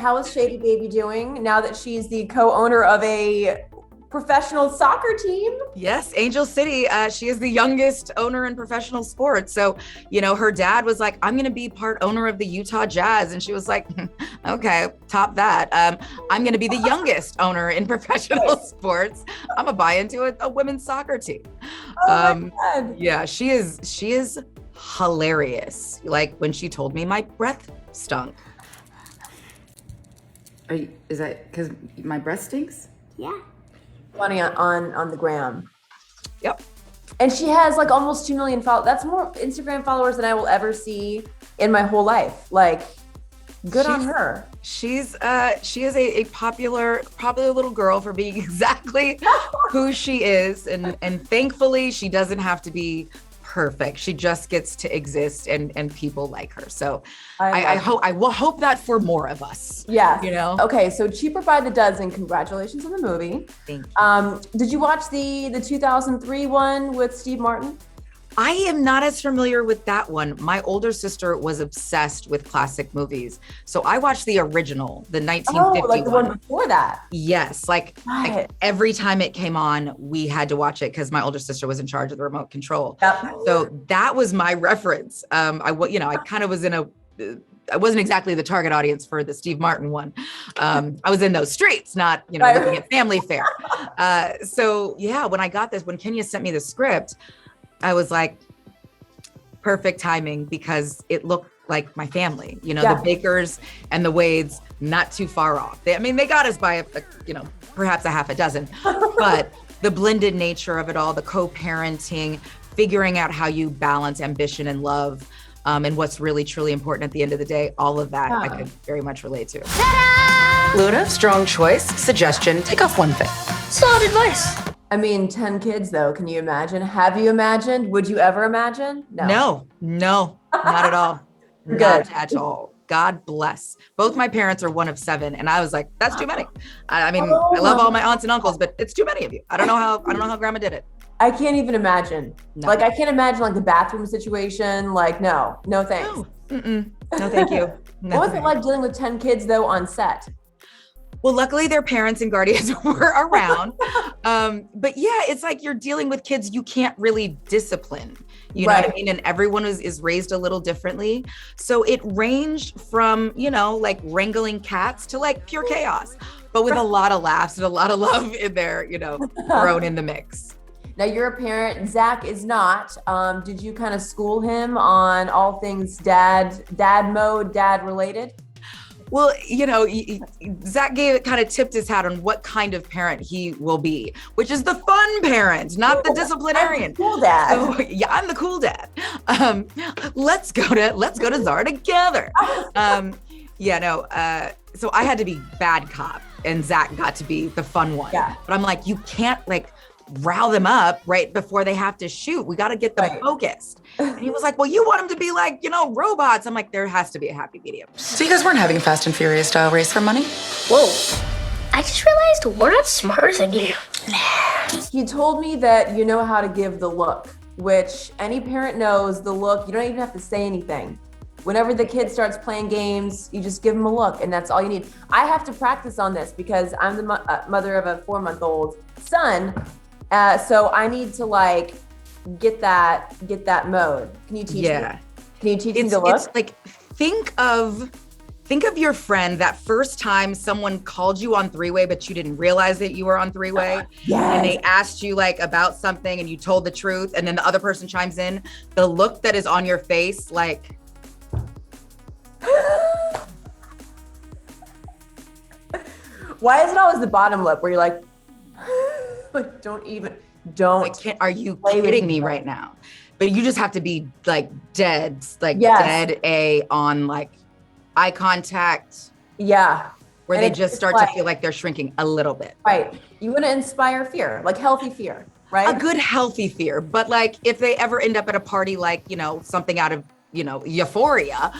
How is Shady Baby doing now that she's the co-owner of a professional soccer team? Yes, Angel City. She is the youngest owner in professional sports. So, her dad was like, I'm going to be part owner of the Utah Jazz. And she was like, okay, top that. I'm going to be the youngest owner in professional sports. I'm going to buy into a women's soccer team. Oh my God. Yeah, she is hilarious. Like when she told me my breath stunk. Is that because my breath stinks? Yeah. Funny on the gram. Yep. And she has like almost 2 million followers. That's more Instagram followers than I will ever see in my whole life. Like, good on her. She is a popular little girl for being exactly who she is. And thankfully she doesn't have to be perfect. She just gets to exist and people like her. So I will hope that for more of us. Yeah. Okay, so Cheaper by the Dozen, congratulations on the movie. Thank you. Did you watch the 2003 one with Steve Martin? I am not as familiar with that one. My older sister was obsessed with classic movies. So I watched the original, the 1951. Oh, like the one before that. Yes. Like every time it came on, we had to watch it because my older sister was in charge of the remote control. Yep. So that was my reference. I kind of was I wasn't exactly the target audience for the Steve Martin one. I was in those streets, not, looking at family fare. So yeah, when I got this, when Kenya sent me the script, I was like, perfect timing because it looked like my family, the Bakers and the Wades, not too far off. They got us by, perhaps a half a dozen, but the blended nature of it all, the co-parenting, figuring out how you balance ambition and love, and what's really, truly important at the end of the day, all of that I could very much relate to. Ta-da! Luna, strong choice, suggestion, take off one thing. Solid advice. 10 kids though, can you imagine? Have you imagined? Would you ever imagine? No, not at all. Not at all. God bless. Both my parents are one of 7, and I was like, that's too many. I love all my aunts and uncles, but it's too many of you. I don't know how grandma did it. I can't even imagine. No. Like, I can't imagine like the bathroom situation. Like, no thanks. No, thank you. No, What was it like dealing with 10 kids though on set? Well, luckily their parents and guardians were around. But yeah, it's like you're dealing with kids you can't really discipline. You know what I mean? And everyone is raised a little differently. So it ranged from, like wrangling cats to like pure chaos, but with a lot of laughs and a lot of love in there, thrown in the mix. Now you're a parent, Zach is not. Did you kind of school him on all things dad related? Well, Zach kind of tipped his hat on what kind of parent he will be, which is the fun parent, not the disciplinarian. I'm the cool dad. So, yeah, I'm the cool dad. Let's go to Zara together. So I had to be bad cop, and Zach got to be the fun one. Yeah. But I'm like, you can't rile them up right before they have to shoot. We got to get them focused. And he was like, well, you want them to be like, robots. I'm like, there has to be a happy medium. So you guys weren't having a Fast and Furious style race for money? Whoa. I just realized we're not smarter than you. He told me that you know how to give the look, which any parent knows the look. You don't even have to say anything. Whenever the kid starts playing games, you just give them a look, and that's all you need. I have to practice on this because I'm the mother of a 4-month-old son. So I need to get that mode. Can you teach me? Can you teach me the look? It's like, think of your friend that first time someone called you on 3-way, but you didn't realize that you were on 3-way. Yes. And they asked you about something and you told the truth, and then the other person chimes in. The look that is on your face, Why is it always the bottom lip where you're like, are you kidding me right now? But you just have to be dead, dead A on eye contact. Yeah. Where they just start to feel like they're shrinking a little bit. Right. You want to inspire fear, healthy fear, right? A good healthy fear. But if they ever end up at a party, something out of Euphoria,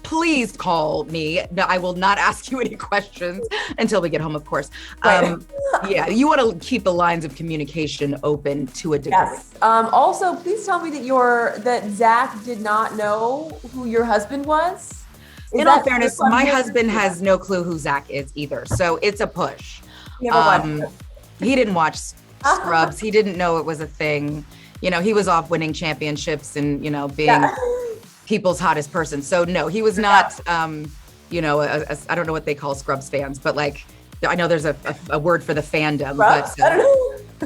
please call me. No, I will not ask you any questions until we get home, of course. Yeah, you want to keep the lines of communication open to a degree. Yes. Also, please tell me that Zach did not know who your husband was. In all fairness, my husband has no clue who Zach is either, so it's a push. He didn't watch Scrubs. He didn't know it was a thing. You know, he was off winning championships and, you know, being people's hottest person. So no, he was not, you know, I don't know what they call Scrubs fans, but like, I know there's a word for the fandom, but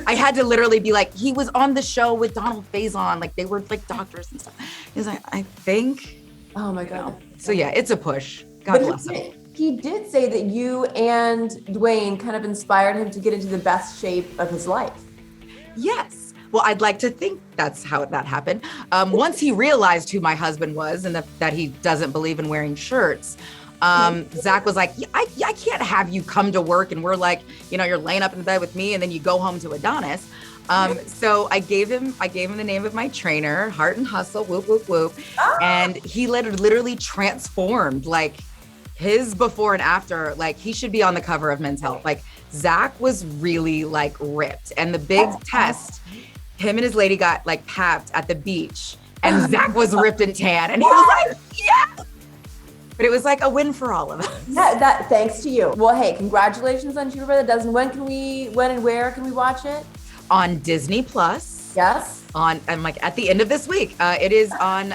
I had to literally be like, he was on the show with Donald Faison. Like they were like doctors and stuff. He's like, I think. Oh my God. So yeah, it's a push. God bless him. He did say that you and Dwyane kind of inspired him to get into the best shape of his life. Yes. Well, I'd like to think that's how that happened. Once he realized who my husband was and that he doesn't believe in wearing shirts, Zach was like, I can't have you come to work and we're like, you know, you're laying up in bed with me and then you go home to Adonis. So I gave him the name of my trainer, Heart and Hustle, whoop, whoop, whoop. And he literally transformed, like his before and after, like he should be on the cover of Men's Health. Like Zach was really like ripped, and the big test, him and his lady got like papped at the beach and Zach was ripped and tan and he was like, yeah. But it was like a win for all of us. Yeah, thanks to you. Well, hey, congratulations on Cheaper by the Dozen. When and where can we watch it? On Disney Plus. Yes. I'm like at the end of this week. It is on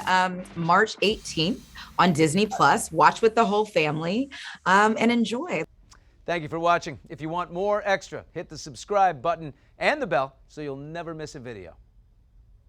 March 18th on Disney Plus. Watch with the whole family and enjoy. Thank you for watching. If you want more extra, hit the subscribe button and the bell so you'll never miss a video.